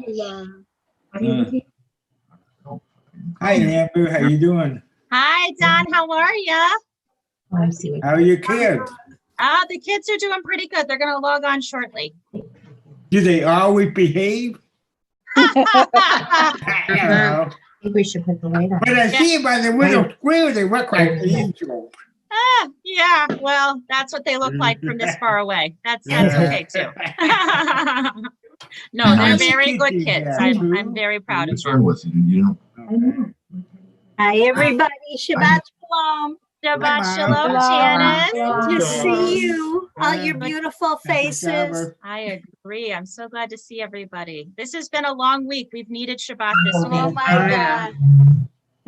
Shalom. Hi, Amber. How you doing? Hi, Don. How are ya? How are your kids? The kids are doing pretty good. They're going to log on shortly. Do they always behave? I don't know. I think we should put the light on. But I see by the window square, they look like angels. Yeah, well, that's what they look like from this far away. That's okay too. No, they're very good kids. I'm very proud of them. Hi, everybody. Shabbat Shalom. Shabbat Shalom, Janice. Good to see you. All your beautiful faces. I agree. I'm so glad to see everybody. This has been a long week. We've needed Shabbat this week. Oh my God.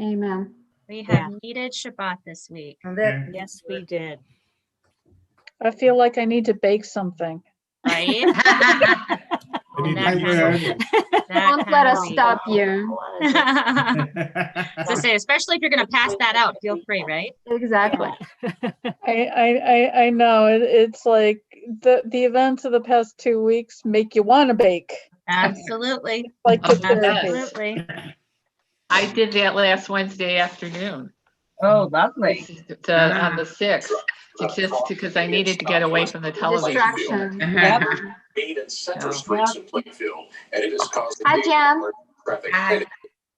Amen. We have needed Shabbat this week. Yes, we did. I feel like I need to bake something. Right? Don't let us stop you. As I say, especially if you're going to pass that out, feel free, right? Exactly. I know it's like the events of the past 2 weeks make you want to bake. Absolutely. Like absolutely. I did that last Wednesday afternoon. Oh, lovely. On the 6th, because I needed to get away from the television. Distraction. Yep. Hi, Jan. Hi.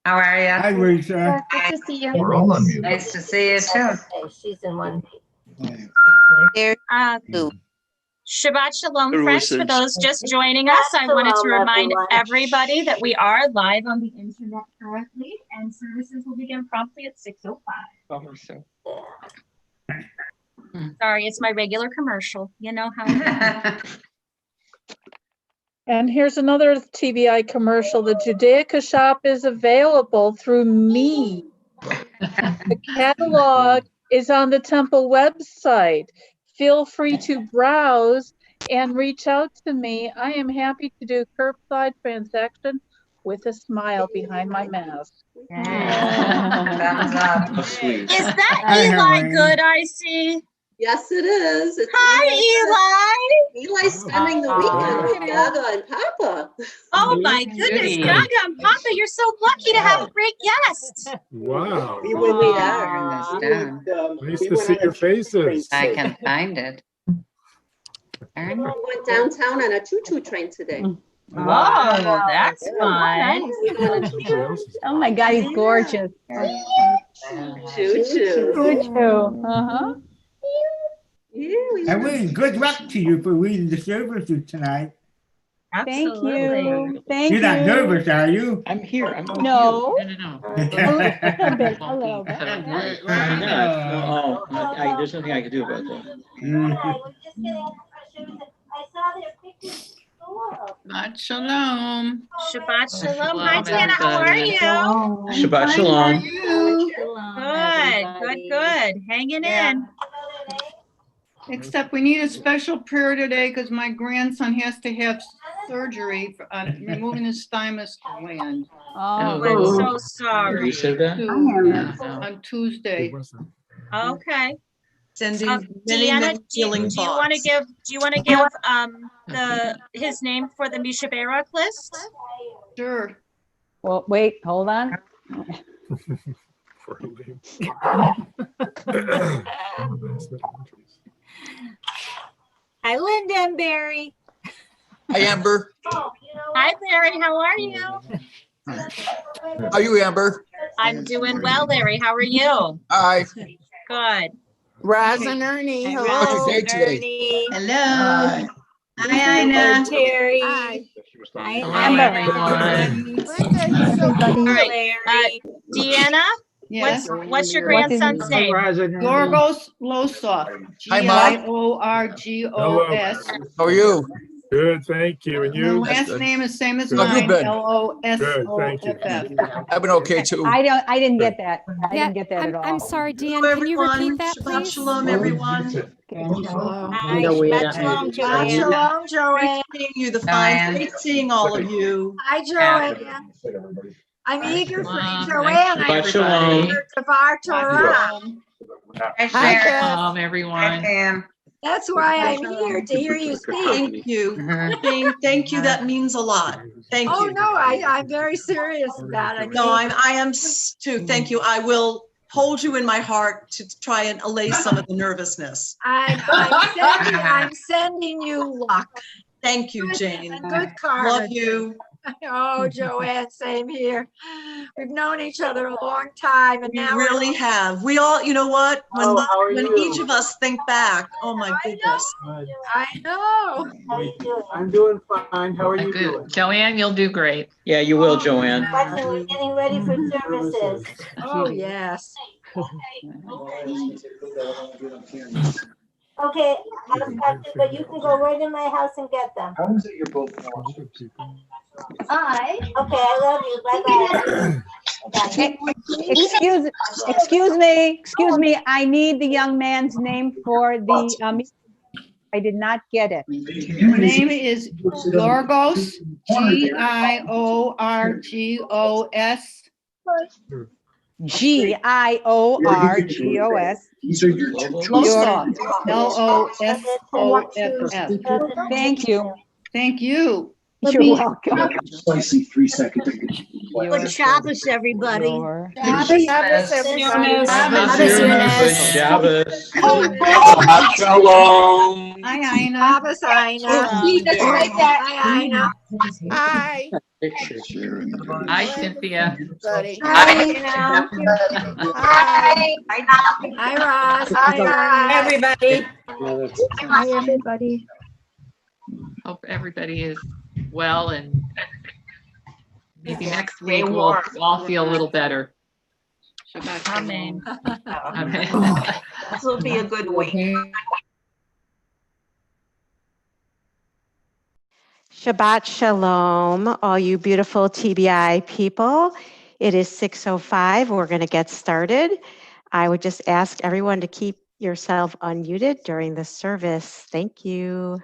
How are you? Hi, Lisa. Good to see you. We're all on mute. Nice to see you too. She's in one. Shabbat Shalom, friends. For those just joining us, I wanted to remind everybody that we are live on the internet currently, and services will begin promptly at 6:05. Sorry, it's my regular commercial. You know how it is. And here's another TBI commercial. The Judaica shop is available through me. The catalog is on the temple website. Feel free to browse and reach out to me. I am happy to do curbside transaction with a smile behind my mask. Thumbs up. Is that Eli good, I see? Yes, it is. It's Hi, Eli. Eli's spending the weekend with Gaga and Papa. Oh my goodness, Gaga and Papa, you're so lucky to have a great guest. Wow. We are. Nice to see your faces. I can find it. We went downtown on a choo-choo train today. Oh, that's fun. Oh my God, he's gorgeous. Choo-choo. Uh-huh. I wish good luck to you for reading the services tonight. Absolutely. Thank You're not nervous, are you? I'm here. I'm No. No. A little bit. There's nothing I can do about that. Shabbat Shalom. Shabbat Shalom. Hi, Tana. How are you? Shabbat Shalom. Good. Hanging in. Except we need a special prayer today because my grandson has to have surgery for removing his thymus gland. Oh, I'm so sorry. You said that? On Tuesday. Okay. Sending Deanna, do you want to give his name for the Misha Barak list? Sure. Well, wait, hold on. Hi, Linda and Barry. Hi, Amber. Hi, Larry. How are you? How are you, Amber? I'm doing well, Larry. How are you? Hi. Good. Roz and Ernie. Hello. How's your day today? Hello. Hi, Ina. Terry. Hi. Amber. All right. Deanna, Yes. what's your grandson's name? Yorgos Losov. Hi, Mom. Giorgos. How are you? Good, thank you. And And the you? last name is same as How have you mine. been? Losoff. I've been okay too. I didn't get that. I didn't get that at all. I'm sorry, Deanne. Can you repeat that, please? Shalom, everyone. Hi, Shabbat Shalom, Shabbat Shalom, Joanne. Great seeing you, the fine. Great seeing all of you. Hi, Joanne. I'm eager for Joanne. I'm Shabbat Shalom. for Davar Torah. Hi, everyone. That's why I'm here, to hear you speak. Thank you. Jane, thank you. That means a lot. Thank you. Oh, no, I'm very serious about it. No, I am too. Thank you. I will hold you in my heart to try and allay some of the nervousness. I'm sending you luck. Thank you, Jane. And good karma. Love you. Oh, Joanne, same here. We've known each other a long time, and We now really have. We all, you know what? When each of us think back, oh my goodness. I know. I'm doing fine. How are you doing? Joanne, you'll do great. Yeah, you will, Joanne. We're getting ready for services. Oh, yes. Okay, but you can go right in my house and get them. How is it you're both watching? Okay, I love you. Bye-bye. Excuse me. I need the young man's name for the, I did not get it. The name is Giorgos, Giorgos. Giorgos. Losoff, Losoff. Thank you. Thank you. You're welcome. Precisely 3 seconds. Good Shabbos, everybody. Shabbos, everyone. Shabbos. Shabbat Shalom. Hi, Ina. Shabbos, Ina. Hi, Ina. Hi. Hi, Cynthia. Hi, Hi, Ross. Hi, Everybody. Hi, everybody. Hope everybody is well, and maybe next week we'll all feel a little better. Amen. Amen. This will be a good week. Shabbat Shalom, all you beautiful TBI people. It is 6:05. We're going to get started. I would just ask everyone to keep yourself unmuted during the service. Thank you.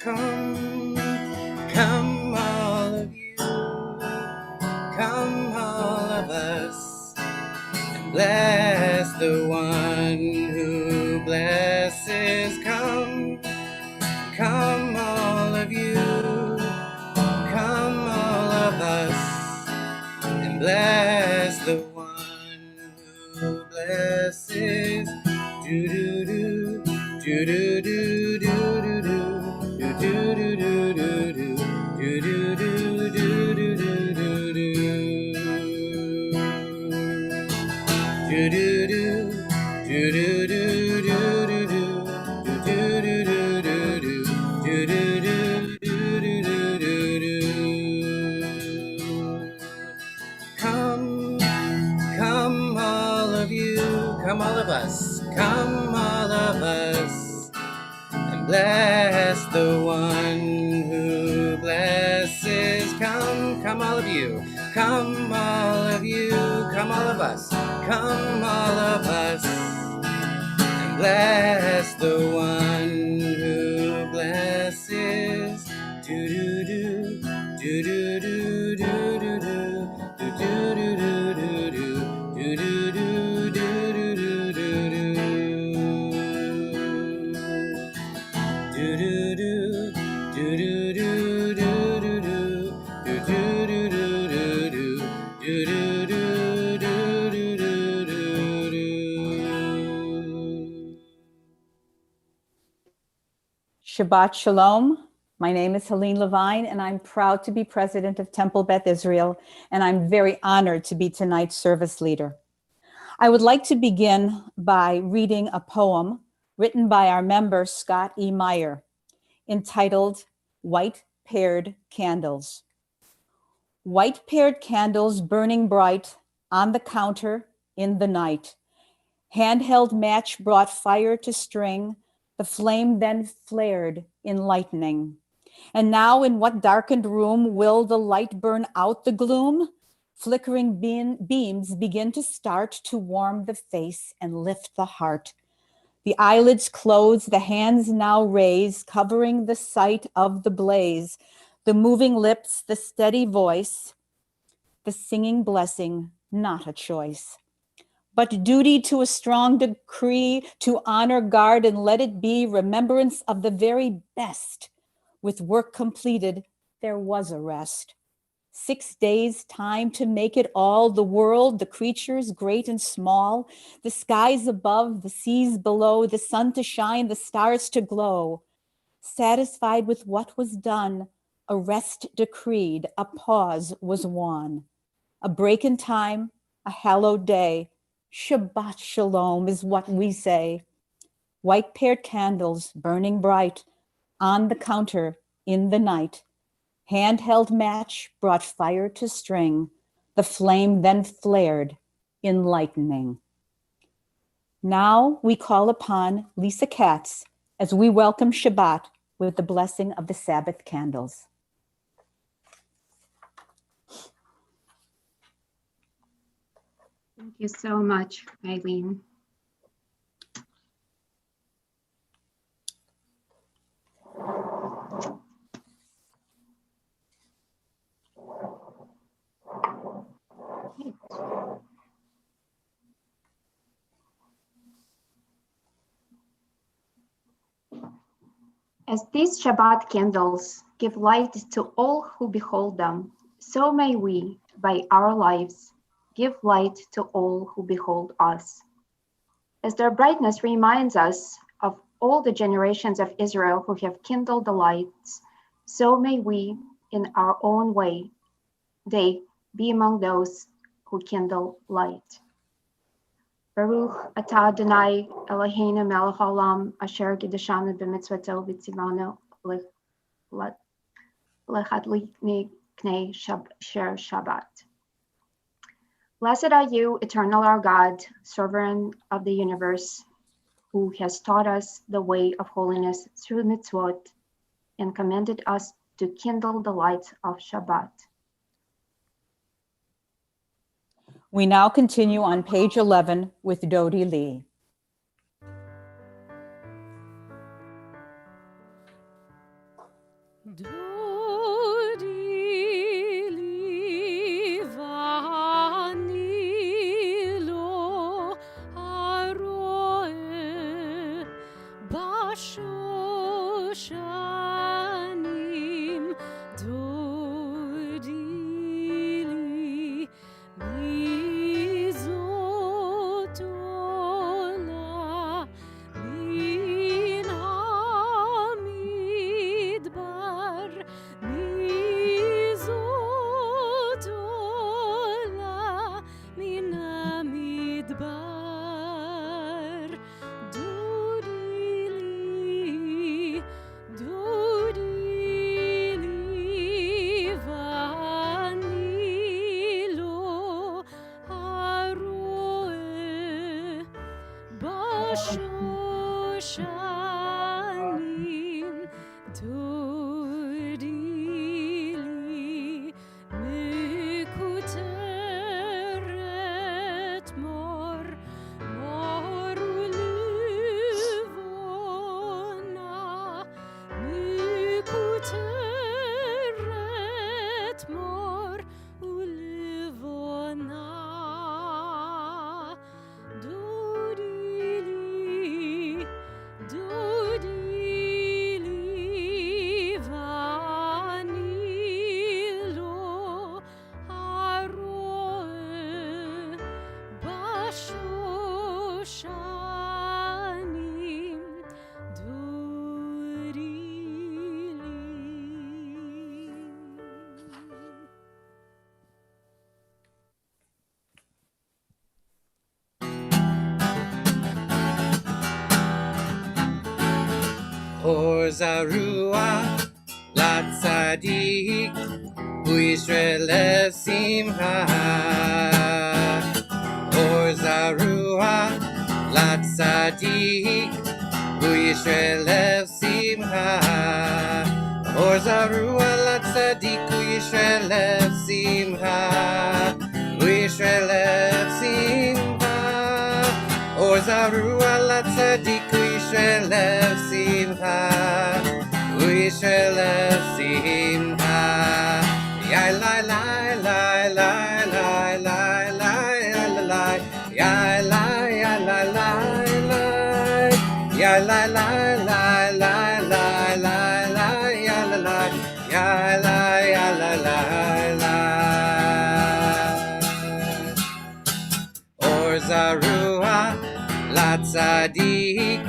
Come all of you, come all of us, and bless the one who blesses. Come all of you, come all of us, and bless the one who blesses. Do do do do do do do do do do do do do do. Do do do do do do do do do do do do do do Come all of you, come all of us, come all of us, and bless the one who blesses. Come all of you, come all of you, come all of us, come all of us, and bless the one who blesses. Do do do do do do do do do do do do do do do do. Shabbat Shalom. My name is Helene Levine, and I'm proud to be president of Temple Beth Israel, and I'm very honored to be tonight's service leader. I would like to begin by reading a poem written by our member, Scott E. Meyer, entitled White-Paired Candles. White-paired candles burning bright on the counter in the night, Handheld match brought fire to string. The flame then flared in lightning. And now in what darkened room will the light burn out the gloom? Flickering beams begin to start to warm the face and lift the heart. The eyelids close, the hands now raise, covering the sight of the blaze. The moving lips, the steady voice, the singing blessing, not a choice. But duty to a strong decree, to honor, guard, and let it be remembrance of the very best. With work completed, there was a rest. 6 days' time to make it all, the world, the creatures, great and small, the skies above, the seas below, the sun to shine, the stars to glow. Satisfied with what was done, a rest decreed, a pause was won. A break in time, a hallowed day. Shabbat Shalom is what we say. White paired candles burning bright on the counter in the night. Handheld match brought fire to string. The flame then flared in lightning. Now we call upon Lisa Katz as we welcome Shabbat with the blessing of the Sabbath candles. Thank you so much, Eileen. As these Shabbat candles give light to all who behold them, so may we, by our lives, give light to all who behold us. As their brightness reminds us of all the generations of Israel who have kindled the lights, so may we, in our own way, be among those who kindle light. Baruch atah Adonai Eloheinu melech haolam asher kiddushanu b'mitzvoto v'tzivanu l'chadlik knei sher Shabbat. Blessed are you, eternal our God, sovereign of the universe, who has taught us the way of holiness through mitzvot and commanded us to kindle the light of Shabbat. We now continue on page 11 with Dodie Lee. Or Zarua, Latzadik, U'Yisrael Simcha. Or Zarua, לצדיק, הוא ישלב שמחה. אור זרוע לצדיק, הוא ישלב שמחה. הוא ישלב שמחה. אור זרוע לצדיק, הוא ישלב שמחה. הוא ישלב שמחה. יאי לי לי לי לי לי לי לי לי יאי לי לי לי לי יאי לי לי לי לי לי יאי לי לי לי אור זרוע לצדיק,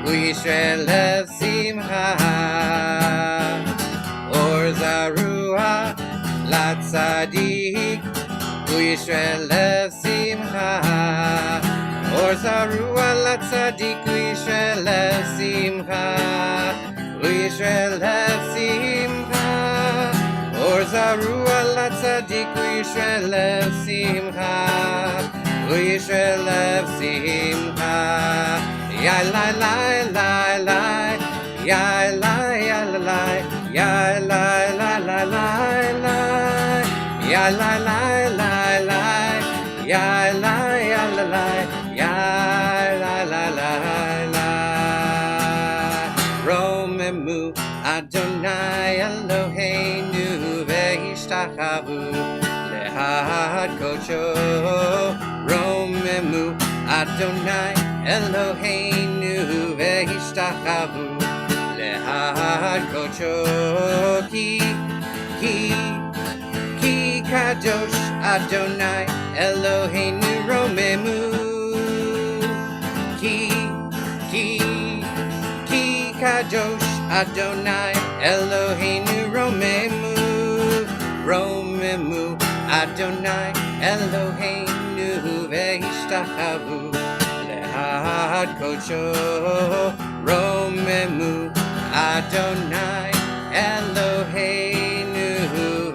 הוא ישלב שמחה. אור זרוע לצדיק, הוא ישלב שמחה. אור זרוע לצדיק, הוא ישלב שמחה. הוא ישלב שמחה. אור זרוע לצדיק, הוא ישלב שמחה. הוא ישלב שמחה. יאי לי לי לי לי יאי לי לי לי יאי לי לי לי לי יאי לי לי לי לי יאי לי לי לי יאי לי לי לי רוממו אדוני אלוהינו והשתחוו להד קודשו. רוממו אדוני אלוהינו והשתחוו להד קודשו. כי קדוש אדוני אלוהינו רוממו. כי קדוש אדוני אלוהינו רוממו. רוממו אדוני אלוהינו והשתחוו להד קודשו. רוממו אדוני אלוהינו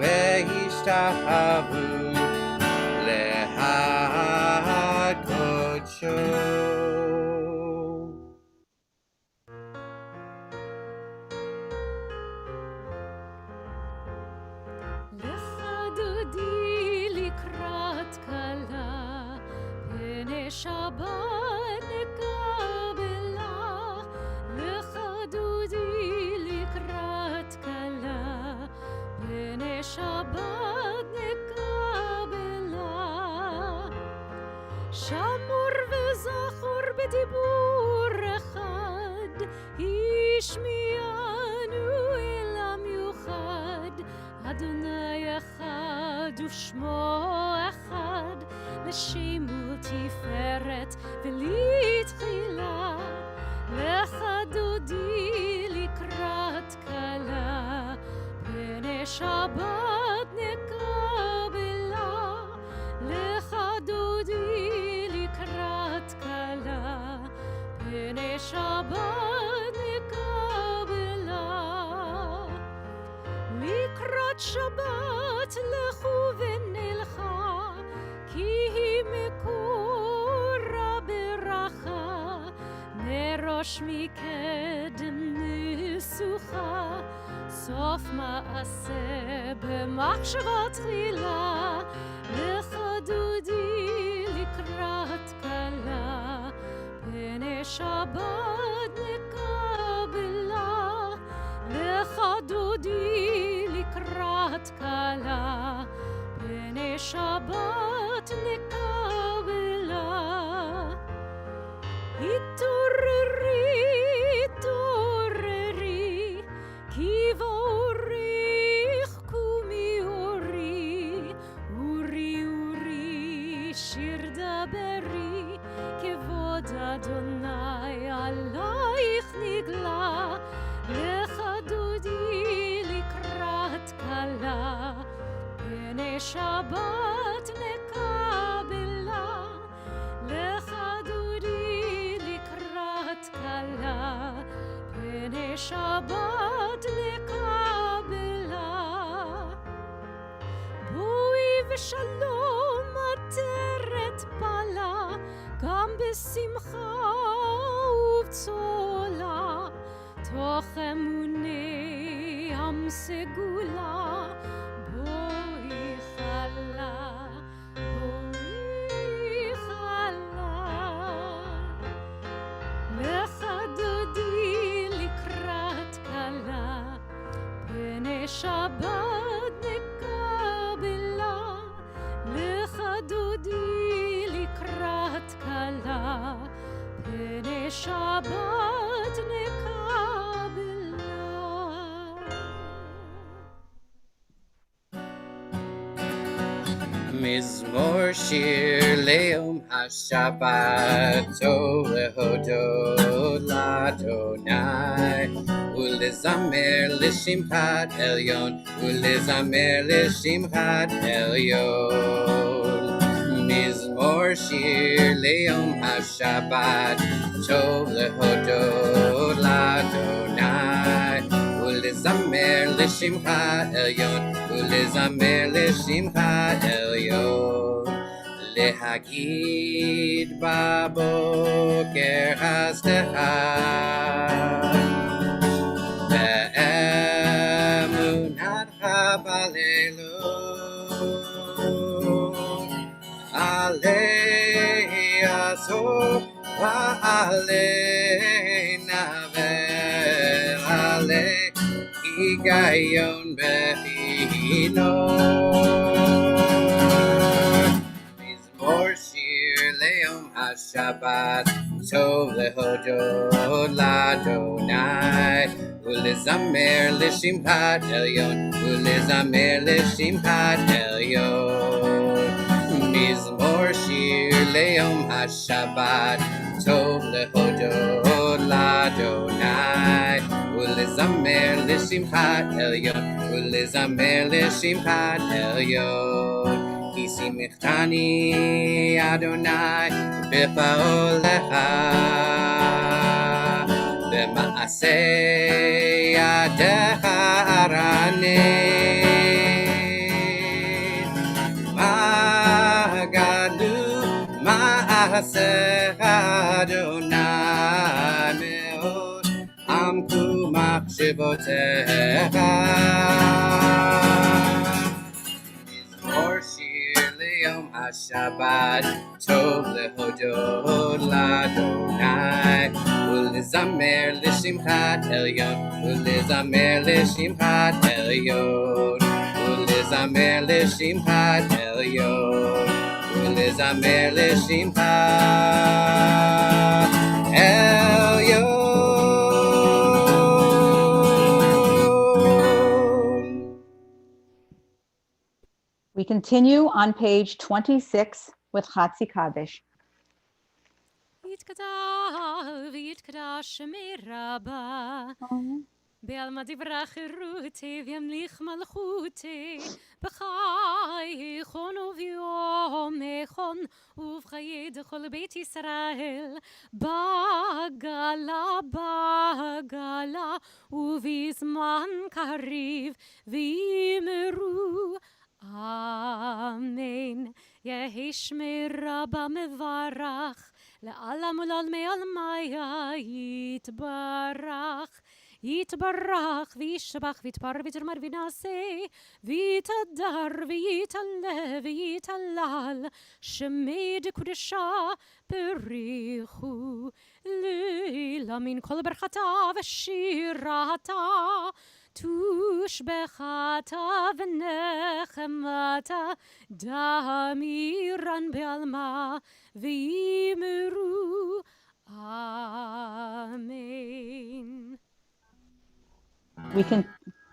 והשתחוו להד קודשו. שבת נקבלה, לך דודי לקראת כלה, בני שבת נקבלה. שמור וזכור בדיבור אחד, השמיענו אל המיוחד, אדוני אחד ושמו אחד, לשם תפארת ולתחילה. לך דודי לקראת כלה, בני שבת נקבלה. לך דודי לקראת כלה, בני שבת נקבלה. לקראת שבת לכו ונלכה, כי היא מקורה ברכה, מראש מקדם ניסוחה, סוף מעשה במחשבה תחילה. לך דודי לקראת כלה, בני שבת נקבלה. לך דודי לקראת כלה, בני שבת נקבלה. התעוררי, התעוררי, כי באורך קומי אורי. אורי, אורי, שיר דברי, כבוד אדוני עלייך נגלה. לך דודי לקראת כלה, בני שבת נקבלה. לך דודי לקראת כלה, בני שבת נקבלה. בואי ושלום עטרת פלה, גם בשמחה סגולה, בואי חלה, בואי חלה. לך דודי לקראת כלה, פני שבת נקבלה. לך דודי לקראת כלה, פני שבת נקבלה. מזמור שיר ליום השבת, טוב להודות לאדוני, ולזמר לשמחת עליון, ולזמר לשמחת עליון. מזמור שיר ליום השבת, טוב להודות לאדוני, ולזמר לשמחת עליון, ולזמר לשמחת עליון. להגיד בבוקר הצלחה, באמונתך בלילות, עלי עשור ועלי נבל, עלי היגיון בהינון. מזמור שיר ליום השבת, טוב להודות לאדוני, ולזמר לשמחת עליון, ולזמר לשמחת עליון. מזמור שיר ליום השבת, טוב להודות לאדוני, ולזמר לשמחת עליון, ולזמר לשמחת עליון. כי שימחתני אדוני בפועלך, במעשה ידיך ארנן. מה גדלו מעשיך אדוני, מאוד עמקו מחשבותיך. מזמור שיר ליום השבת, טוב להודות לאדוני, ולזמר לשמחת עליון, ולזמר לשמחת עליון, ולזמר לשמחת עליון, ולזמר לשמחת עליון. We continue on page 26 with Chatzi Kaddish. יתגדל ויתקדש שמי רבה, בעלמא דברה חירותי וימליך מלכותי, בחייכון וביומכון ובחיי דכל בית ישראל, בגלה בגלה ובזמן קריב ויאמרו אמן. יהי שמי רבה מברך, לעלם ולעלמי עלמיה יתברך. יתברך וישבח ויתפאר ויתרומם וינשא ויתהדר ויתעלה ויתהלל, שמי דקודשה בריחו לילה מן כל ברכתה ושירתה, תושבחתה ונחמתה, דמירן בעלמה ויאמרו אמן.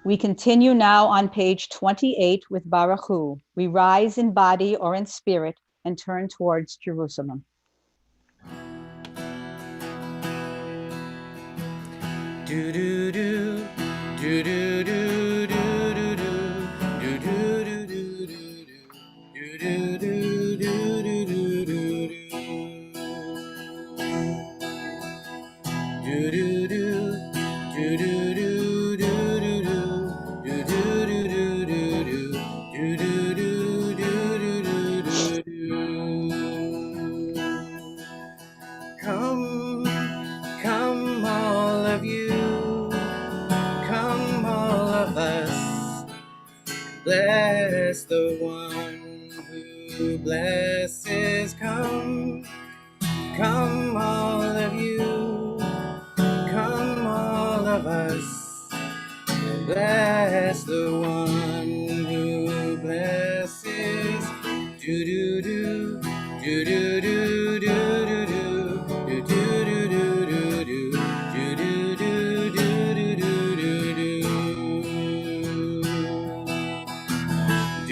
We continue now on page 28 with Baruch Hu. We rise in body or in spirit and turn towards Jerusalem. Do do do do do do do do do do do do Come all of you, come all of us. bless the one who blesses. Come, come all of you, come all of us, bless the one who blesses. Do do do do do do do do do do do do do do do do.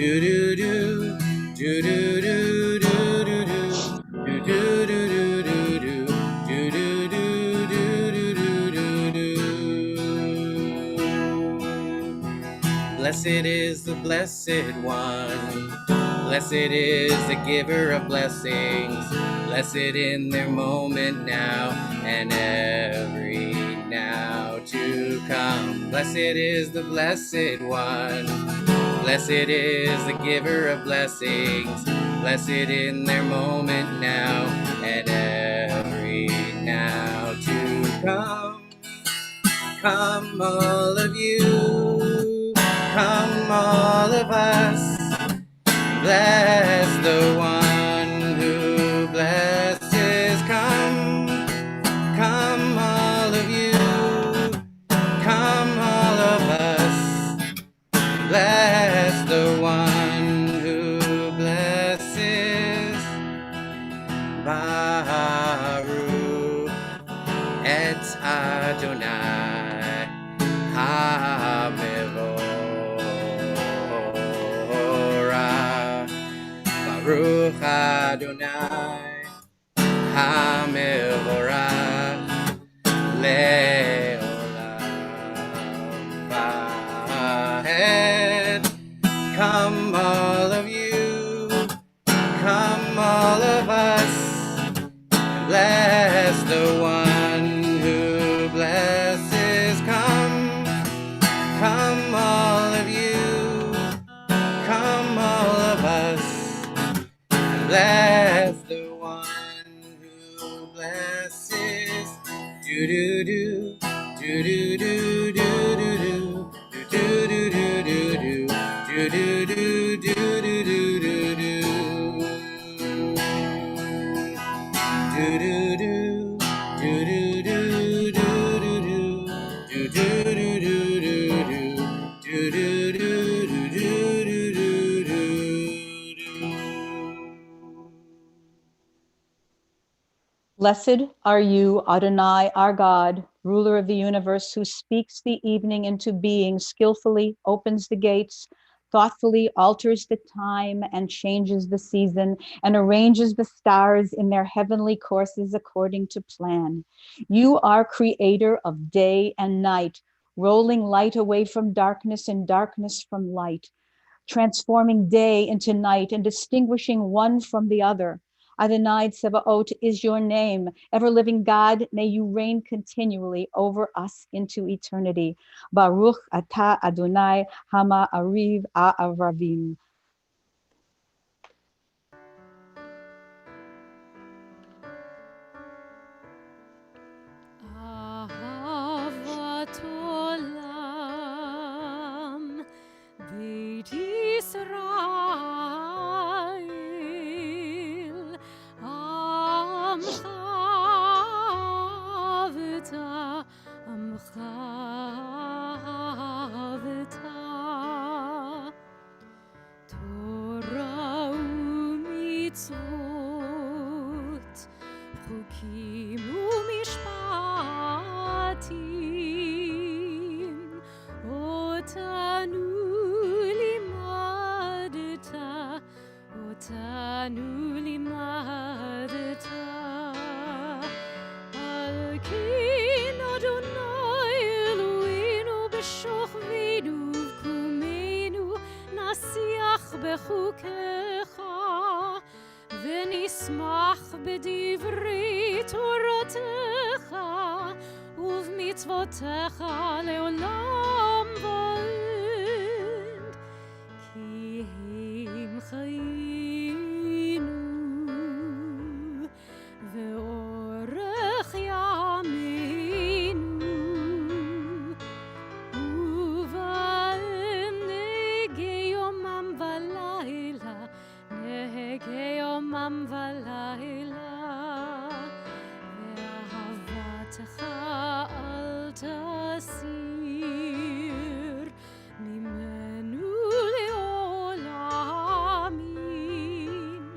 Do do do do do do do do do do do do do do. Blessed is the blessed one. Blessed is the giver of blessings. Blessed in their moment now and every now to come. Blessed is the blessed one. Blessed is the giver of blessings, blessed in their moment now and every now to come. Come all of you, come all of us, bless the one who blesses. Come, come all of you, come all of us, bless the one who blesses. Baruch et Adonai HaMevorach. Baruch Adonai HaMevorach le'olam va'ed. Come all of you, come all of us, bless the one who blesses. Come, come all of you, come all of us, bless the one who blesses. Do do do do do do do do do do do do do. Do do do do do do do do. Do do do do do do do do do do do do do do do. Blessed are you, Adonai, our God, ruler of the universe, who speaks the evening into being, skillfully opens the gates, thoughtfully alters the time and changes the season, and arranges the stars in their heavenly courses according to plan. You are creator of day and night, rolling light away from darkness and darkness from light, transforming day into night and distinguishing one from the other. Adonai Tsevaot is your name. Ever-living God, may you reign continually over us into eternity. Baruch atah Adonai ha'ma'ariv ha'aravim. אהבת עולם, בית ישראל, עמך אהבת, עמך אהבת, תורה ומצוות, חוקים ומשפטים, אותנו לימדת, אותנו לימדת. על כן אדוני אלוהינו בשוכבנו ובקומנו נשיח בחוקיך ונשמח בדברי תורתך ובמצוותיך לעולם ועד, כי הם חיינו ואורך ימינו, ובהם נגי יום יום ולילה, ואהבתך אל תסיר ממנו לעולמים.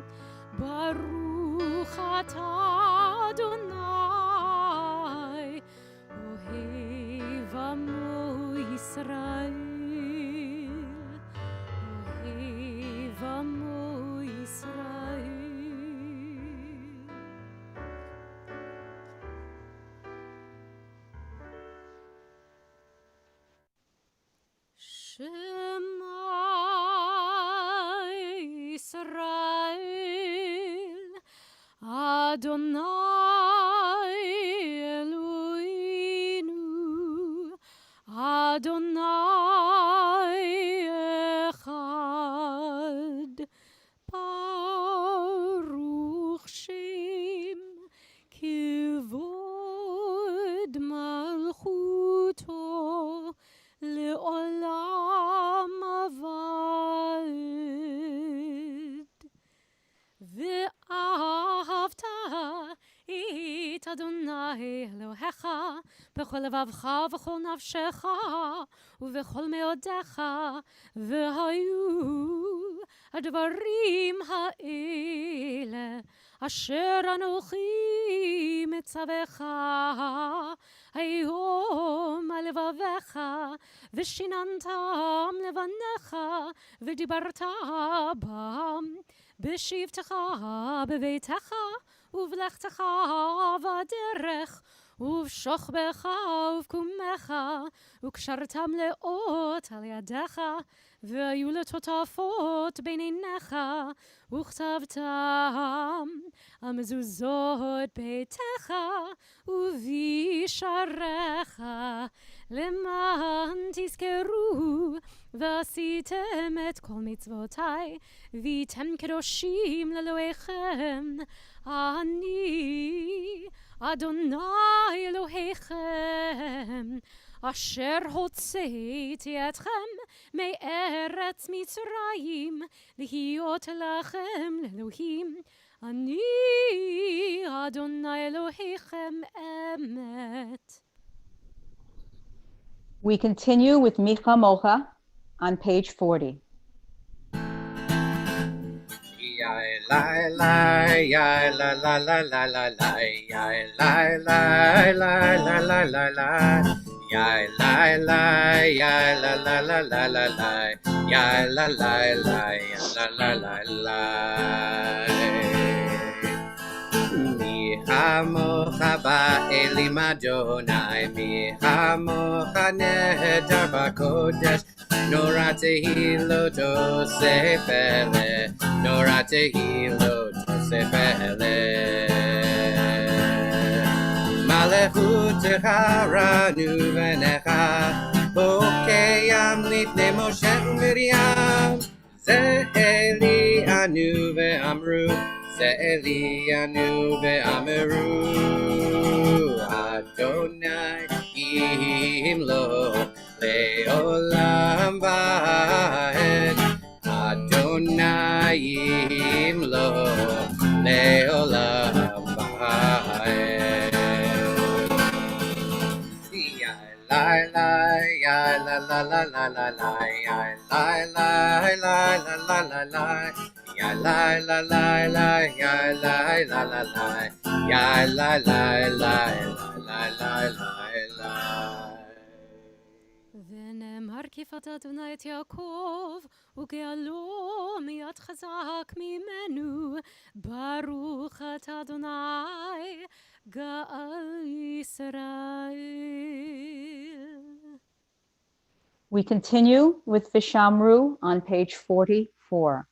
ברוך אתה אדוני, אוהב עמו ישראל, אוהב עמו ישראל. שמע ישראל, אדוני אלוהינו, אדוני אחד. ברוך שם כבוד מלכותו לעולם אבד. ואהבת את אדוני אלוהיך בכל לבבך ובכל נפשך ובכל מאודיך, והיו הדברים האלה אשר אנוכי מצווך היום על לבביך, ושיננתם לבניך ודיברת בם בשבתך בביתך ובלכתך בדרך ובשוכבך ובקומך, וקשרתם לאות על ידיך, והיו לטוטפות בין עיניך, וכתבתם על מזוזות ביתך ובשעריך, למען תזכרו ועשיתם את כל מצוותיי, והייתם קדושים לאלוהיכם. אני אדוני אלוהיכם, אשר הוצאתי אתכם מארץ מצרים, להיות לכם לאלוהים. אני אדוני אלוהיכם אמת. We continue with Micha Mocha on page 40. La la la la la la la la la la la la la la la la la ya la la ya la la la la la la ya la la la ya la la la la mi hamocha ba'elim Adonai mi hamocha nehedar b'kodesh Nora tehilot oseh peleh, Nora tehilot oseh peleh. Malechutecha ranu v'necha, bokeyam lifnei Moshe u'Miriam. Ze Eli anu ve'amru, Ze Eli anu ve'amru. Adonai imlo Le'olam va'ed, Adonai imlo Le'olam va'ed. Ya la la ya la la la la la la ya la la la la la la la ya la la la la ya la la la la ya la la la la la la. ונאמר כיפת אדוני את יעקב, וגאלו מיד חזק ממנו. ברוך אתה אדוני גאל ישראל. We continue with Vishamru on page 44.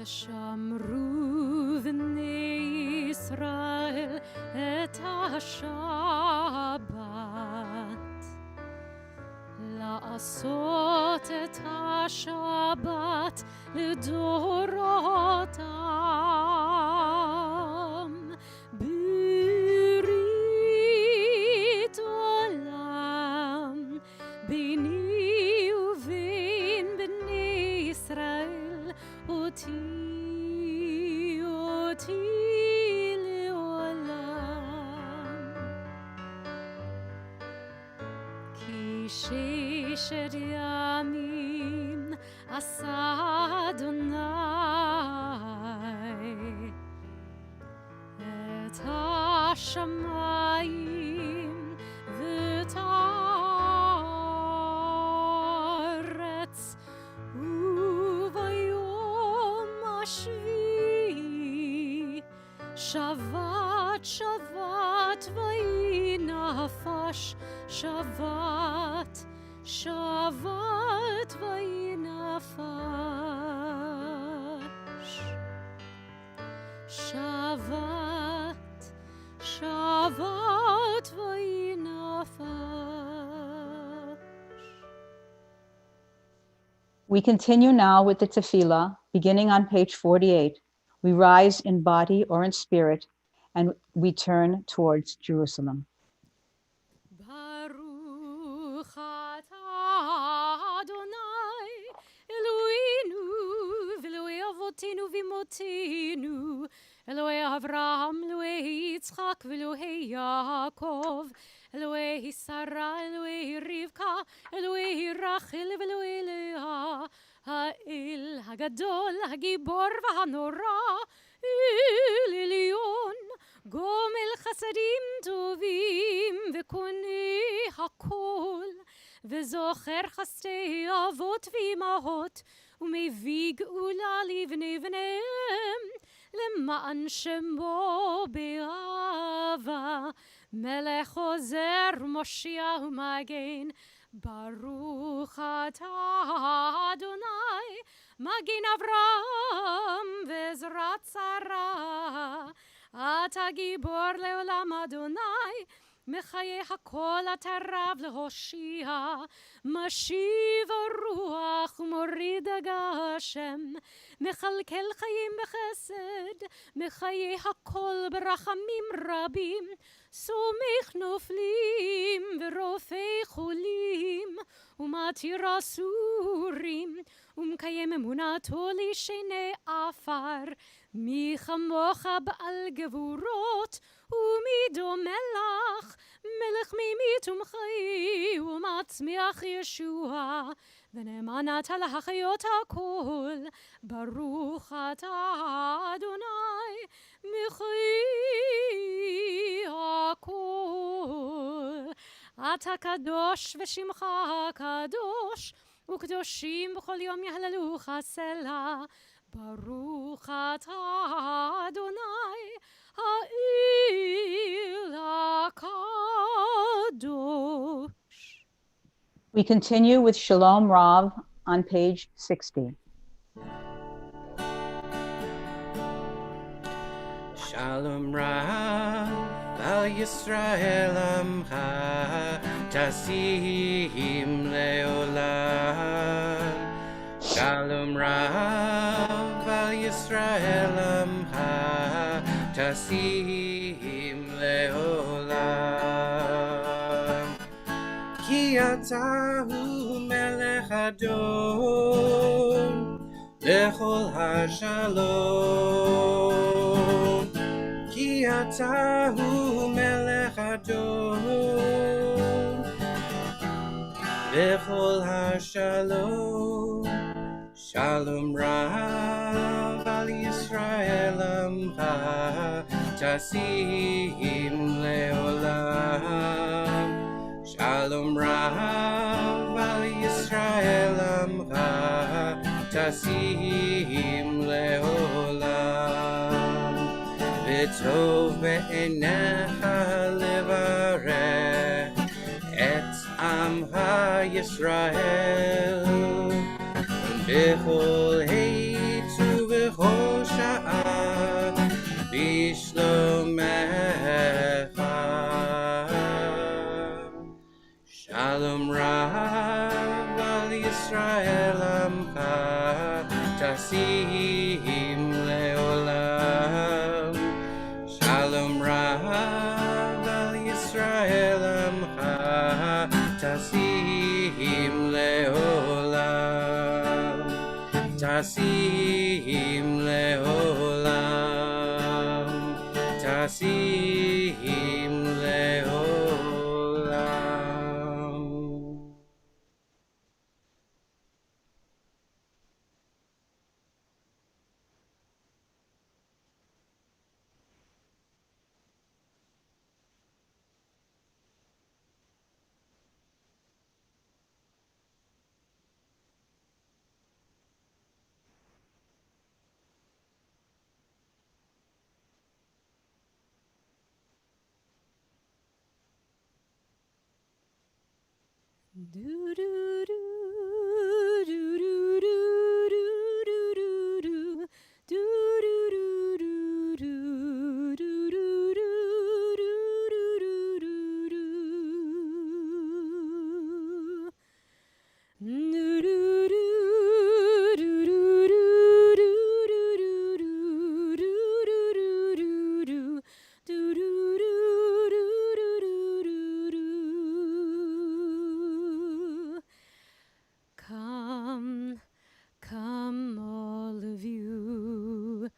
ושמרו בני ישראל את השבת, לעשות את השבת לדורותם, ברית עולם ששת ימים עשה אדוני את השמיים ואת הארץ, וביום השביעי שבת שבת ויהי נפש, שבת שבת ויהי נפש, שבת שבת ויהי נפש. We continue now with the tefillah, beginning on page 48. We rise in body or in spirit, and we turn towards Jerusalem. Baruch atah Adonai Eloheinu v'Elokei avotenu v'imotenu, Elokei Avraham, Elokei Yitzchak v'Elokei Yaakov, Elokei Sarah, Elokei Rivka, Elokei Rachel v'Elokei Leah, האל הגדול, הגיבור והנורא, אל עליון, גומל חסדים טובים וקונה הכל, וזוכר חסדי אבות ואימהות, ומביא גאולה לבני בניהם, למען שמו באהבה, מלך עוזר ומושיע ומגן. ברוך אתה אדוני, מגן אברהם ועזרת שרה. אתה גיבור לעולם אדוני, מחיה הכל אתה רב להושיע. משיב הרוח ומוריד הגשם, מכלכל חיים בחסד, מחיה הכל ברחמים רבים. סומך נופלים ורופא חולים, ומתיר אסורים, ומקיים אמונתו לשני עפר. מי כמוך בעל גבורות, ומי דומה לך, מלך ממית ומחי, ומצמיח ישוע, ונאמנת להחיות הכל. ברוך אתה אדוני, מחי הכל. אתה קדוש ושמך קדוש, וקדושים בכל יום יהללוך סלה. ברוך אתה אדוני, האל הקדוש. We continue with Shalom Rav on page 60. Shalom Rav al Yisrael amcha tasim leolam. Shalom Rav al Yisrael amcha tasim leolam. Ki ata hu melech adon lechol hashalom. Ki ata hu melech adon lechol hashalom. Shalom Rav al Yisrael amcha tasim leolam. Shalom Rav al Yisrael amcha tasim leolam. V'tov be'enecha levarech et amcha Yisrael. Bechol heit ubechol sha'ah bishlomecha. Shalom Rav al Yisrael amcha tasim leolam. Shalom Rav al Yisrael amcha tasim leolam. Tasim leolam, tasim. Do do do do do do do do do do do do do Come, come all of you,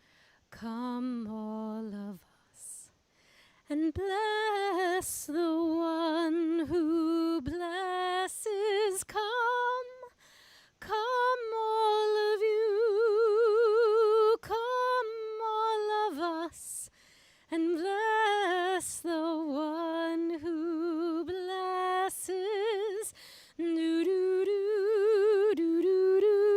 come all of us, and bless the one who blesses. Come, come all of you, come all of us, and bless the one who blesses. Do do do do do do do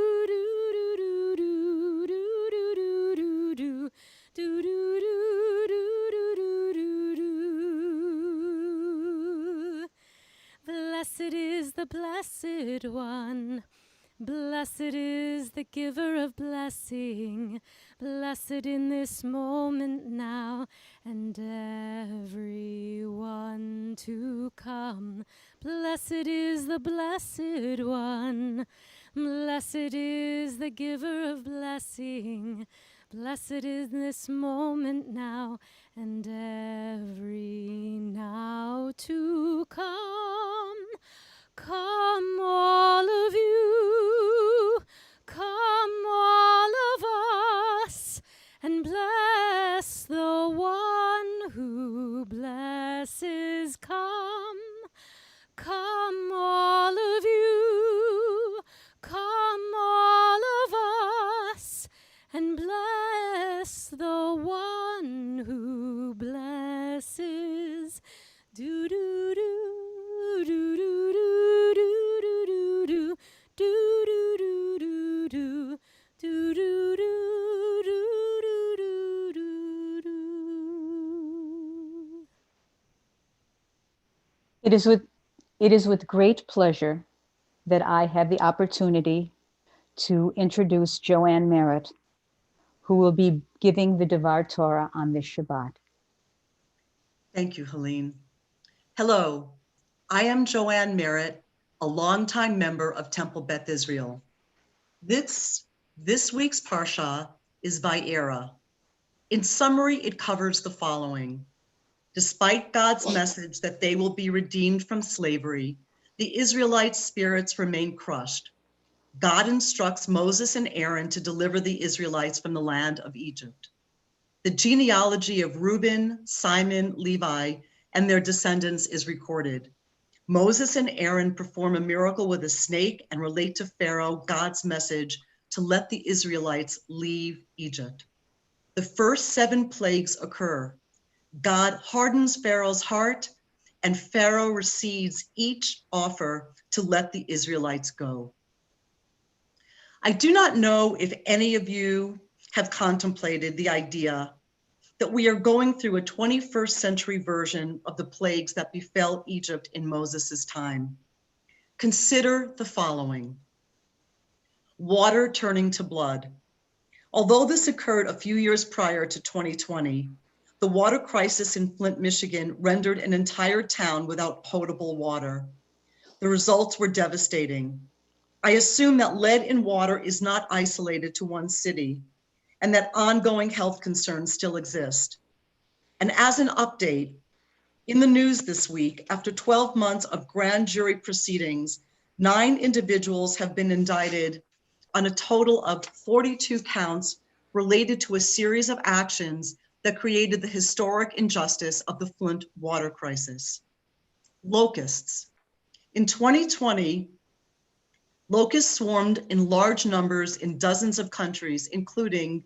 do do do do do. Blessed is the blessed one. Blessed is the giver of blessing, blessed in this moment now, and everyone to come. Blessed is the blessed one, blessed is the giver of blessing, blessed is this moment now, and every now to come. Come all of you, come all of us, and bless the one who blesses. Come, come all of you, come all of us, and bless the one who blesses. Do do do do do do do do do do do do do. It is with great pleasure that I have the opportunity to introduce Joanne Merritt, who will be giving the Davar Torah on this Shabbat. Thank you, Helene. Hello, I am Joanne Merritt, a longtime member of Temple Beth Israel. This week's Parsha is Vayera. In summary, it covers the following. Despite God's message that they will be redeemed from slavery, the Israelites' spirits remain crushed. God instructs Moses and Aaron to deliver the Israelites from the land of Egypt. The genealogy of Reuben, Simon, Levi, and their descendants is recorded. Moses and Aaron perform a miracle with a snake and relate to Pharaoh God's message to let the Israelites leave Egypt. The first 7 plagues occur. God hardens Pharaoh's heart, and Pharaoh receives each offer to let the Israelites go. I do not know if any of you have contemplated the idea that we are going through a 21st century version of the plagues that befell Egypt in Moses' time. Consider the following. Water turning to blood. Although this occurred a few years prior to 2020, the water crisis in Flint, Michigan rendered an entire town without potable water. The results were devastating. I assume that lead in water is not isolated to one city, and that ongoing health concerns still exist. And as an update, in the news this week, after 12 months of grand jury proceedings, 9 individuals have been indicted on a total of 42 counts related to a series of actions that created the historic injustice of the Flint water crisis. Locusts. In 2020, locusts swarmed in large numbers in dozens of countries, including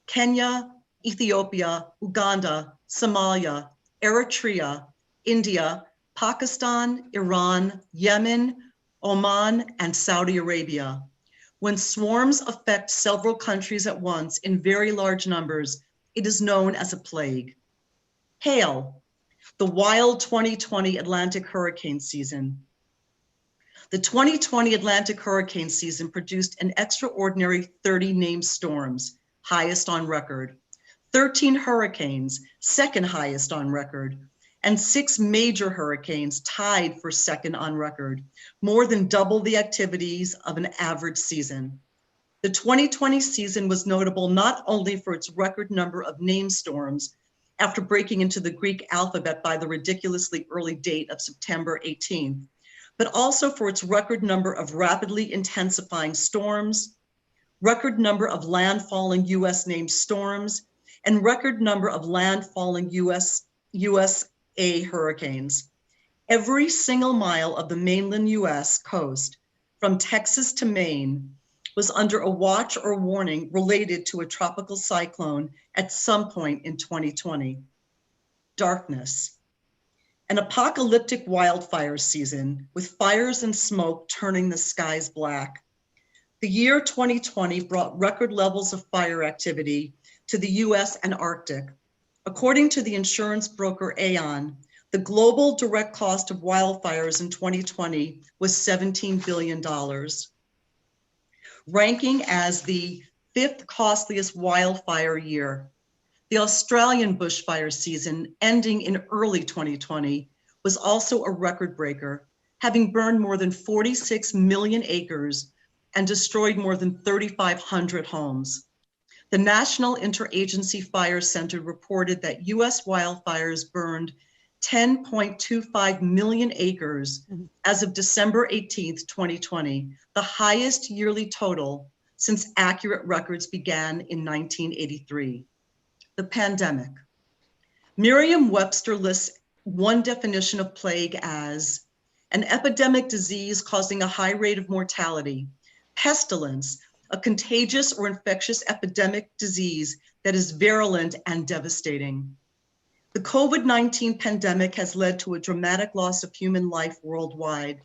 Kenya, Ethiopia, Uganda, Somalia, Eritrea, India, Pakistan, Iran, Yemen, Oman, and Saudi Arabia. When swarms affect several countries at once in very large numbers, it is known as a plague. Hail, the wild 2020 Atlantic hurricane season. The 2020 Atlantic hurricane season produced an extraordinary 30 named storms, highest on record, 13 hurricanes, second highest on record, and 6 major hurricanes tied for second on record, more than double the activities of an average season. The 2020 season was notable not only for its record number of named storms, after breaking into the Greek alphabet by the ridiculously early date of September 18th, but also for its record number of rapidly intensifying storms, record number of landfalling US named storms, and record number of landfalling USA hurricanes. Every single mile of the mainland US coast, from Texas to Maine, was under a watch or warning related to a tropical cyclone at some point in 2020. Darkness. An apocalyptic wildfire season with fires and smoke turning the skies black. The year 2020 brought record levels of fire activity to the US and Arctic. According to the insurance broker Aon, the global direct cost of wildfires in 2020 was $17 billion. Ranking as the 5th costliest wildfire year. The Australian bushfire season, ending in early 2020, was also a record breaker, having burned more than 46 million acres and destroyed more than 3,500 homes. The National Interagency Fire Center reported that US wildfires burned 10.25 million acres as of December 18th, 2020, the highest yearly total since accurate records began in 1983. The pandemic. Merriam-Webster lists one definition of plague as an epidemic disease causing a high rate of mortality, pestilence, a contagious or infectious epidemic disease that is virulent and devastating. The COVID-19 pandemic has led to a dramatic loss of human life worldwide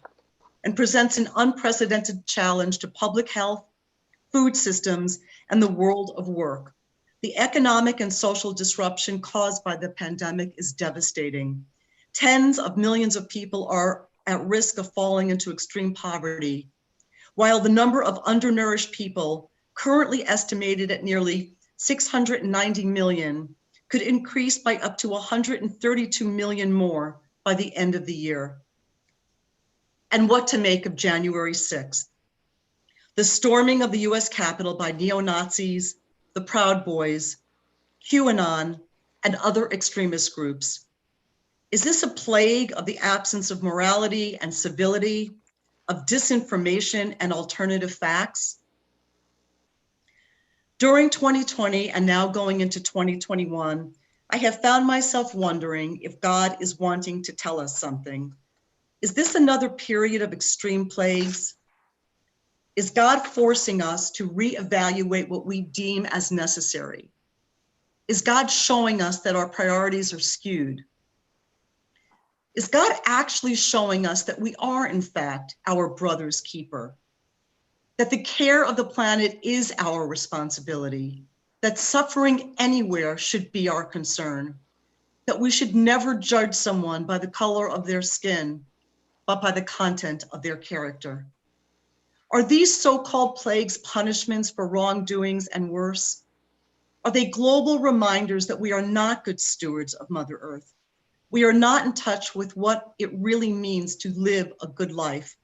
and presents an unprecedented challenge to public health, food systems, and the world of work. The economic and social disruption caused by the pandemic is devastating. Tens of millions of people are at risk of falling into extreme poverty, while the number of undernourished people, currently estimated at nearly 690 million, could increase by up to 132 million more by the end of the year. And what to make of January 6th? The storming of the US Capitol by neo-Nazis, the Proud Boys, QAnon, and other extremist groups. Is this a plague of the absence of morality and civility, of disinformation and alternative facts? During 2020 and now going into 2021, I have found myself wondering if God is wanting to tell us something. Is this another period of extreme plagues? Is God forcing us to reevaluate what we deem as necessary? Is God showing us that our priorities are skewed? Is God actually showing us that we are, in fact, our brother's keeper? That the care of the planet is our responsibility, that suffering anywhere should be our concern, that we should never judge someone by the color of their skin, but by the content of their character? Are these so-called plagues punishments for wrongdoings and worse? Are they global reminders that we are not good stewards of Mother Earth? We are not in touch with what it really means to live a good life.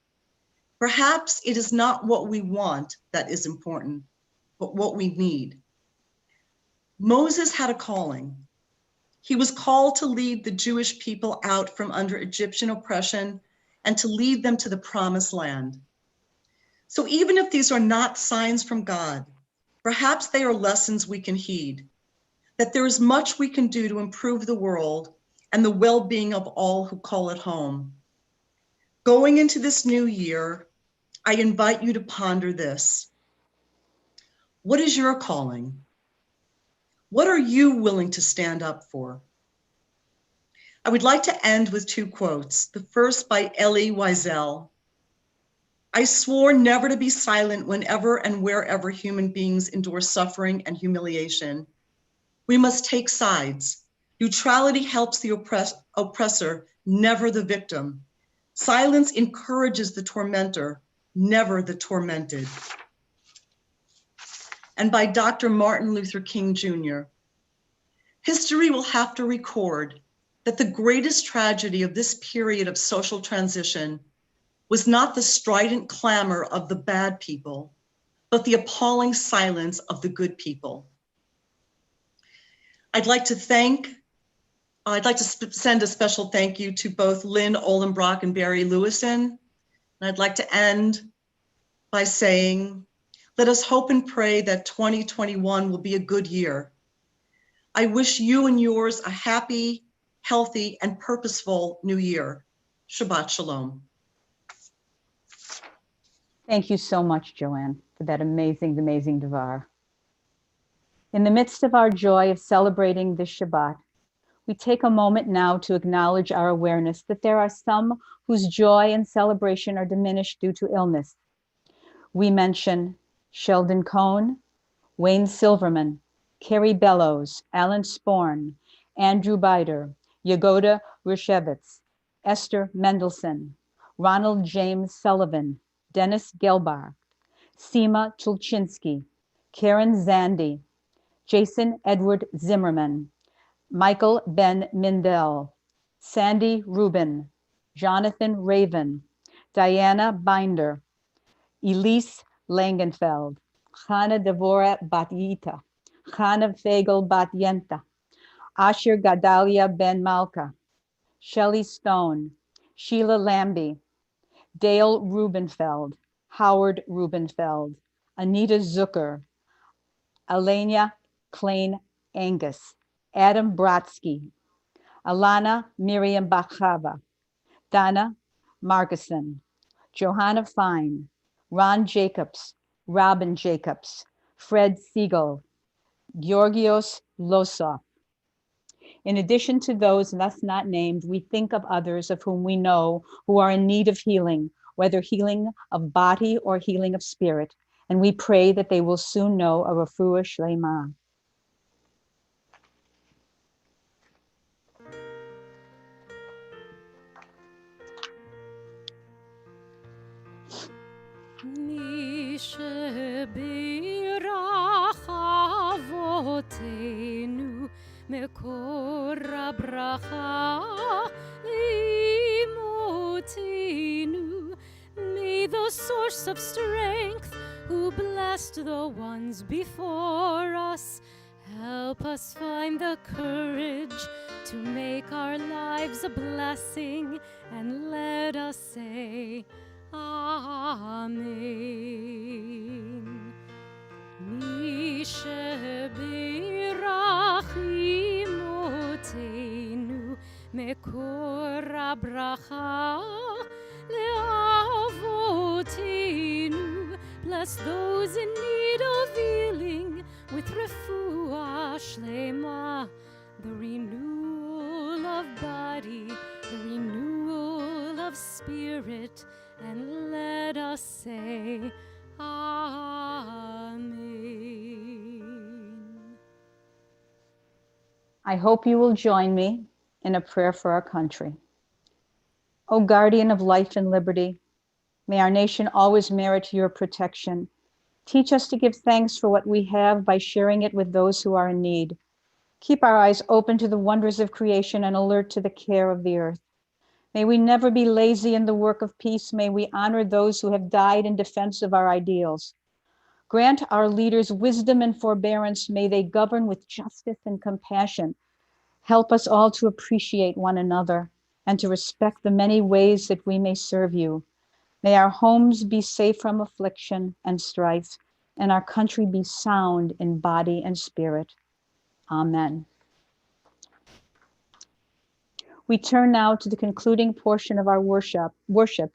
Perhaps it is not what we want that is important, but what we need. Moses had a calling. He was called to lead the Jewish people out from under Egyptian oppression and to lead them to the promised land. So even if these are not signs from God, perhaps they are lessons we can heed, that there is much we can do to improve the world and the well-being of all who call it home. Going into this new year, I invite you to ponder this. What is your calling? What are you willing to stand up for? I would like to end with 2 quotes. The first by Elie Wiesel. I swore never to be silent whenever and wherever human beings endure suffering and humiliation. We must take sides. Neutrality helps the oppressor, never the victim. Silence encourages the tormentor, never the tormented. And by Dr. Martin Luther King Jr. History will have to record that the greatest tragedy of this period of social transition was not the strident clamor of the bad people, but the appalling silence of the good people. I'd like to send a special thank you to both Lynn Olenbrock and Barry Lewison. And I'd like to end by saying, let us hope and pray that 2021 will be a good year. I wish you and yours a happy, healthy, and purposeful new year. Shabbat Shalom. Thank you so much, Joanne, for that amazing Davar. In the midst of our joy of celebrating this Shabbat, we take a moment now to acknowledge our awareness that there are some whose joy and celebration are diminished due to illness. We mention Sheldon Cohn, Wayne Silverman, Carrie Bellows, Alan Sporn, Andrew Bider, Yagoda Rushevitz, Esther Mendelson, Ronald James Sullivan, Dennis Gelbart, Seema Tulchinsky, Karen Zandy, Jason Edward Zimmerman, Michael Ben Mindel, Sandy Rubin, Jonathan Raven, Diana Binder, Elise Langenfeld, Chana Devora Bat-Yita, Chana Fagel Bat-Yenta, Asher Gadalia Ben Malka, Shelley Stone, Sheila Lambie, Dale Rubenfeld, Howard Rubenfeld, Anita Zucker, Alenia Klein Angus, Adam Brodsky, Alana Miriam Bachava, Donna Margeson, Johanna Fine, Ron Jacobs, Robin Jacobs, Fred Siegel, Georgios Losov. In addition to those thus not named, we think of others of whom we know who are in need of healing, whether healing of body or healing of spirit, and we pray that they will soon know a refuah shlema. מי שבירך אבותינו מקור הברכה לאמותינו. May the source of strength who blessed the ones before us help us find the courage to make our lives a blessing, and let us say Amen. מי שבירך אמותינו מקור הברכה לאבותינו. Bless those in need of healing with refuah shlema, the renewal of body, the renewal of spirit, and let us say Amen. I hope you will join me in a prayer for our country. O guardian of life and liberty, may our nation always merit your protection. Teach us to give thanks for what we have by sharing it with those who are in need. Keep our eyes open to the wonders of creation and alert to the care of the earth. May we never be lazy in the work of peace. May we honor those who have died in defense of our ideals. Grant our leaders wisdom and forbearance. May they govern with justice and compassion. Help us all to appreciate one another and to respect the many ways that we may serve you. May our homes be safe from affliction and strife, and our country be sound in body and spirit. Amen. We turn now to the concluding portion of our worship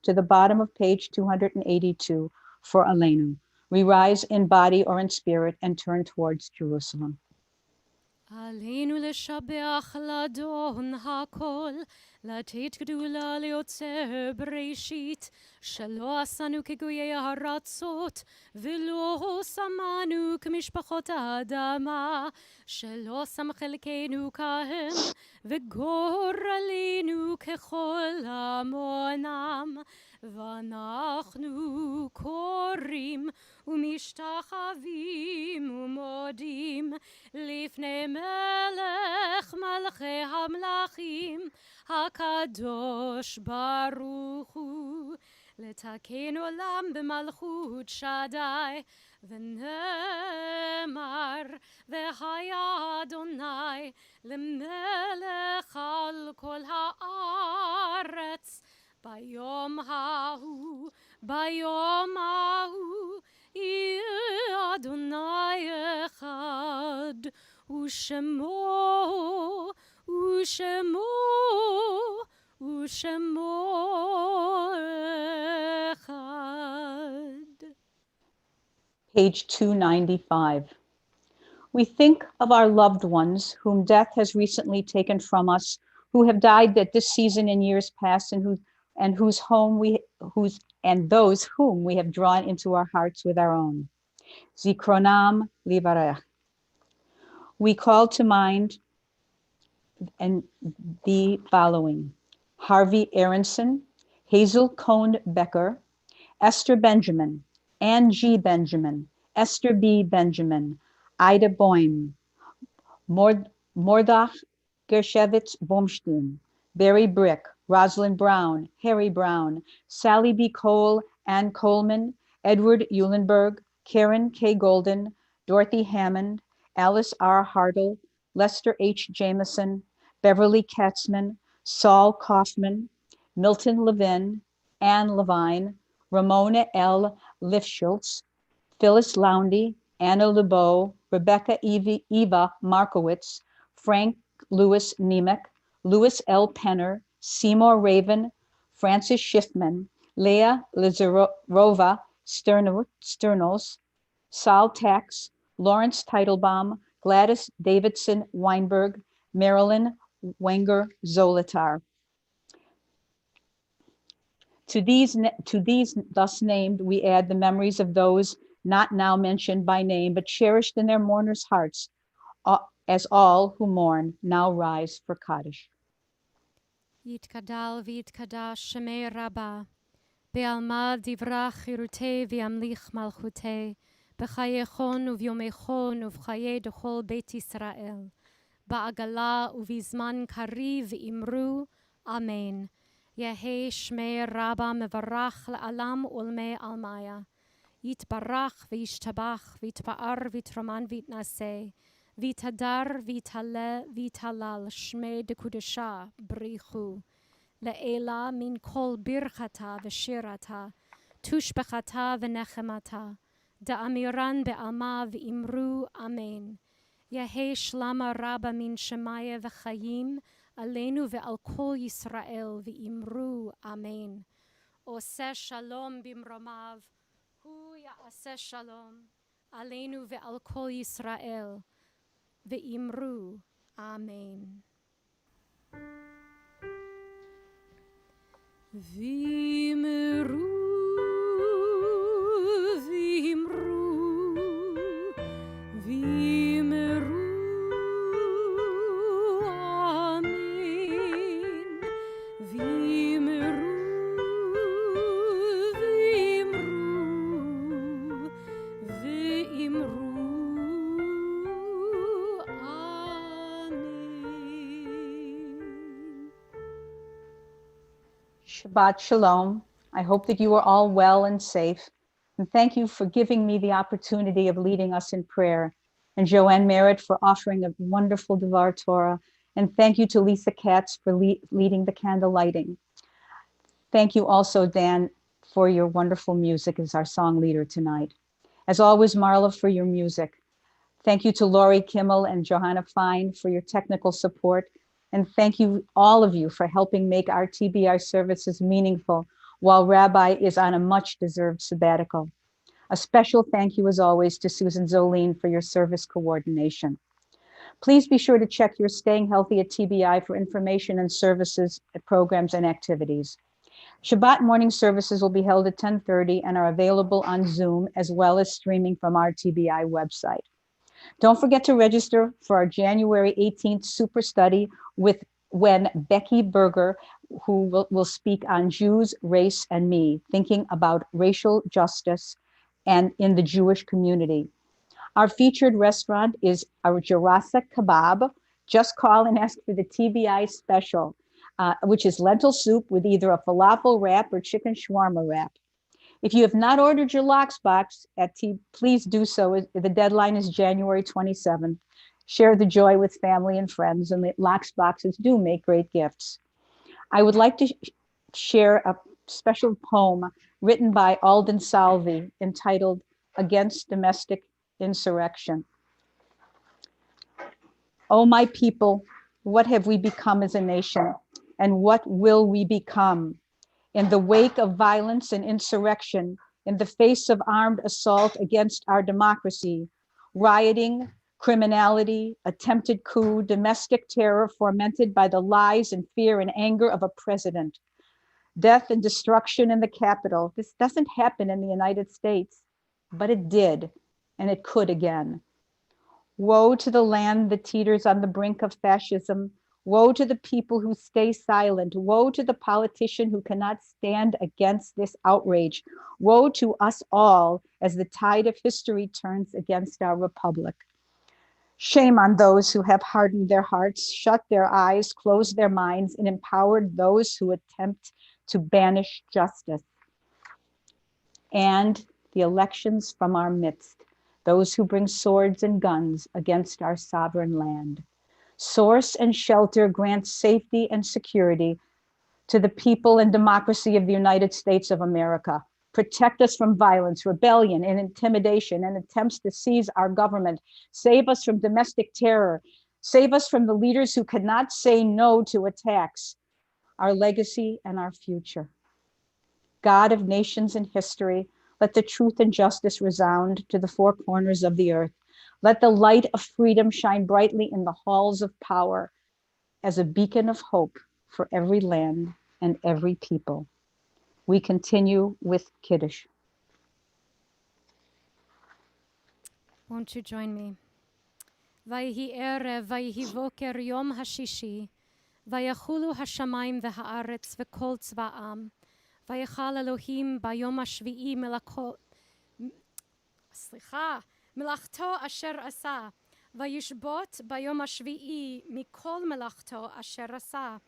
to the bottom of page 282 for Aleinu. We rise in body or in spirit and turn towards Jerusalem. עלינו לשבח לאדון הכל, לתת גדולה ליוצר בראשית, שלא עשנו כגויי הארצות, ולא שמנו כמשפחות האדמה, שלא שם חלקנו כהם, וגורלנו ככל המונם, ואנחנו קוראים ומשתחווים ומודים לפני מלך מלכי המלכים, הקדוש ברוך הוא, לתקן עולם במלכות שדי, ונאמר והיה אדוני למלך על כל הארץ. ביום ההוא יהיה אדוני אחד, ושמו אחד. Page 295. We think of our loved ones whom death has recently taken from us, who have died at this season in years past, and those whom we have drawn into our hearts with our own. Zikronam livarech. We call to mind and the following: Harvey Aronson, Hazel Cohn Becker, Esther Benjamin, Ann G. Benjamin, Esther B. Benjamin, Ida Boehm, Mordach Gershevitz Bomstein, Barry Brick, Rosalind Brown, Harry Brown, Sally B. Cole, Ann Coleman, Edward Eulenberg, Karen K. Golden, Dorothy Hammond, Alice R. Hartle, Lester H. Jameson, Beverly Katzman, Saul Kaufman, Milton Levin, Ann Levine, Ramona L. Lifschultz, Phyllis Lowndy, Anna LeBeau, Rebecca Eva Markowitz, Frank Lewis Nemec, Louis L. Penner, Seymour Raven, Francis Schiffman, Leah Lizarova Sternos, Sal Tax, Lawrence Teitelbaum, Gladys Davidson Weinberg, Marilyn Wenger Zolitar. To these thus named, we add the memories of those not now mentioned by name, but cherished in their mourners' hearts, as all who mourn now rise for Kaddish. יתגדל ויתקדש שמי רבה, בעלמא דברה חירותי וימליך מלכותי, בחייכון וביומכון ובחיי דכל בית ישראל, בעגלה ובזמן קריב אמרו אמן. יהי שמי רבה מברך לעלם ולמי עלמיה. יתברך וישתבח ויתפאר ויתרמן ויתנשא, ויתהדר ויתעלה ויתהלל שמי דקודשה בריחו. לעילה מן כל ברכתה ושירתה, תושבחתה ונחמתה, דאמירן בעלמה ואמרו אמן. יהי שלמה רבה מן שמיה וחיים, עלינו ועל כל ישראל ואמרו אמן. עושה שלום במרומיו, הוא יעשה שלום, עלינו ועל כל ישראל ואמרו אמן. ואמרו Shabbat Shalom. I hope that you are all well and safe. And thank you for giving me the opportunity of leading us in prayer. And Joanne Merritt for offering a wonderful Davar Torah. And thank you to Lisa Katz for leading the candle lighting. Thank you also, Dan, for your wonderful music as our song leader tonight. As always, Marla, for your music. Thank you to Lori Kimmel and Johanna Fine for your technical support. And thank you, all of you, for helping make our TBI services meaningful while Rabbi is on a much-deserved sabbatical. A special thank you, as always, to Susan Zoline for your service coordination. Please be sure to check your Staying Healthy at TBI for information and services, programs, and activities. Shabbat morning services will be held at 10:30 and are available on Zoom as well as streaming from our TBI website. Don't forget to register for our January 18th super study when Becky Berger, who will speak on Jews, Race, and Me, thinking about racial justice and in the Jewish community. Our featured restaurant is our Jarasa Kebab. Just call and ask for the TBI special, which is lentil soup with either a falafel wrap or chicken shawarma wrap. If you have not ordered your Lox box please do so. The deadline is January 27th. Share the joy with family and friends, and the Lox boxes do make great gifts. I would like to share a special poem written by Alden Salvi entitled Against Domestic Insurrection. Oh, my people, what have we become as a nation, and what will we become? In the wake of violence and insurrection, in the face of armed assault against our democracy, rioting, criminality, attempted coup, domestic terror fomented by the lies and fear and anger of a president, death and destruction in the Capitol. This doesn't happen in the United States, but it did, and it could again. Woe to the land that teeters on the brink of fascism. Woe to the people who stay silent. Woe to the politician who cannot stand against this outrage. Woe to us all as the tide of history turns against our republic. Shame on those who have hardened their hearts, shut their eyes, closed their minds, and empowered those who attempt to banish justice. And the elections from our midst, those who bring swords and guns against our sovereign land. Source and shelter grant safety and security to the people and democracy of the United States of America. Protect us from violence, rebellion, and intimidation, and attempts to seize our government. Save us from domestic terror. Save us from the leaders who cannot say no to attacks, our legacy and our future. God of nations and history, let the truth and justice resound to the four corners of the earth. Let the light of freedom shine brightly in the halls of power as a beacon of hope for every land and every people. We continue with Kiddush. Won't you join me? Vayhi Erev, vayhi Voker Yom HaShishi, vayachulu HaShamayim v'ha'aretz v'kol tzva'am, vayachal Elohim bayom HaShvi'i melachto asher asa, vayishbot bayom HaShvi'i mikol melachto asher asa,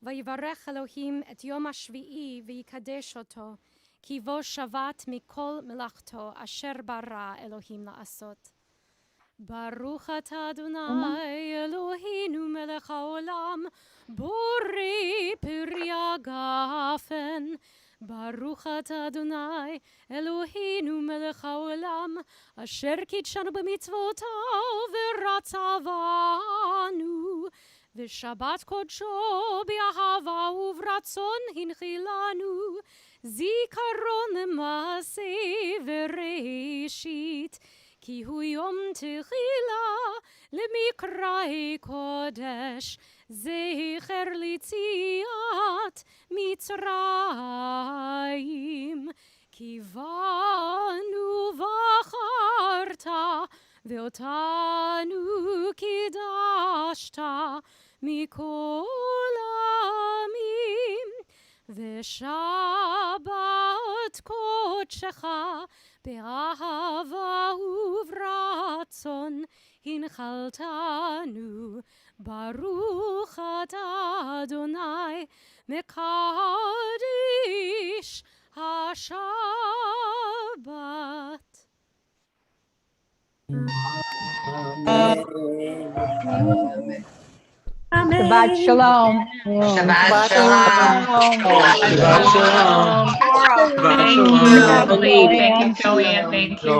vayivarech Elohim et yom HaShvi'i v'yikadesh oto, ki vo shavat mikol melachto asher bara Elohim la'asot. Baruch atah Adonai Eloheinu melech haolam, borei peri hagafen. Baruch atah Adonai Eloheinu melech haolam, asher kitshanu b'mitzvotav v'ratzavanu, v'shabbat kodsho b'ahava uvratzon hinchilanu, zikaron lema'aseh v'reishit, ki hu yom techila lemikrai kodesh, zecher litziat Mitzrayim, ki vanu vacharta ve'otanu kidashta mikol amim, ve'shabbat kodshecha be'ahava uvratzon hinchaltanu. Baruch atah Adonai mekadosh HaShabbat. Shabbat Shalom. Shabbat Shalom. Shabbat Shalom. Thank you, Julie. Thank you, Joanne. Thank you.